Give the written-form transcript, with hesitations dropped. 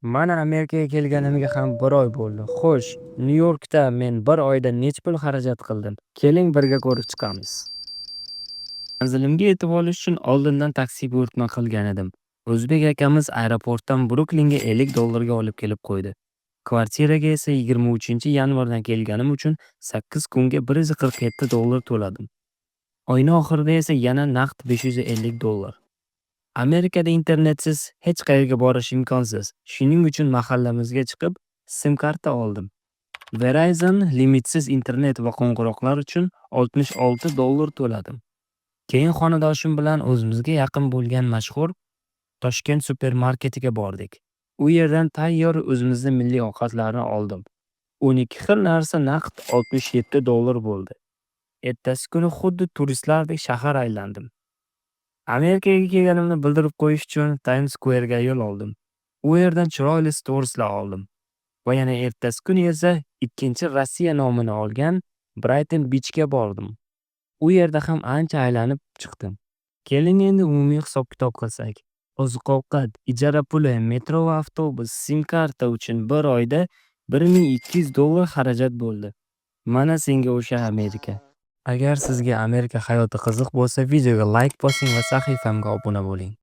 Mana Amerikaga kelganimga ham 1 oy bo'ldi. Xo'sh, Nyu-Yorkda men 1 oyda nech pul xarajat qildim? Keling birga ko'rib chiqamiz. Manzilimga yetib olish uchun oldindan taksi buyurtma qilgan edim. O'zbek akamiz aeroportdan Bruklinga $50 ga olib kelib qo'ydi. Kvartiraga esa 23-yanvardan kelganim uchun 8 kunga $147 to'ladim. Oyning oxirida esa yana naqd $550. Amerikada internetsiz hech qayerga borish imkonsiz. Shuning uchun mahallamizga chiqib sim karta oldim. Verizon limitsiz internet va qo'ng'iroqlar uchun $66 to'ladim. Keyin xonadoshim bilan o'zimizga yaqin bo'lgan mashhur Toshkent supermarketiga bordik. U yerdan tayyor o'zimizning milliy ovqatlarni oldim. 12 xil narsa naqd $67 bo'ldi. Ertasi kuni xuddi turistlardek shahar aylandim. Amerikaga kelganimni bildirib qo'yish uchun Times Square'ga yo'l oldim. U yerdan chiroyli storslar oldim. Va yana ertasi kuni esa ikkinchi Rossiya nomini olgan Brighton Beachga bordim. U yerda ham ancha aylanib chiqdim. Keling endi umumiy hisob-kitob qilsak. Oziq-ovqat, ijara puli, metro va avtobus, sim karta uchun 1 oyda $1200 xarajat bo'ldi. Mana senga o'sha Amerika. Agar sizga Amerika hayoti qiziq bo'lsa, videoga like bosing va sahifamga obuna bo'ling.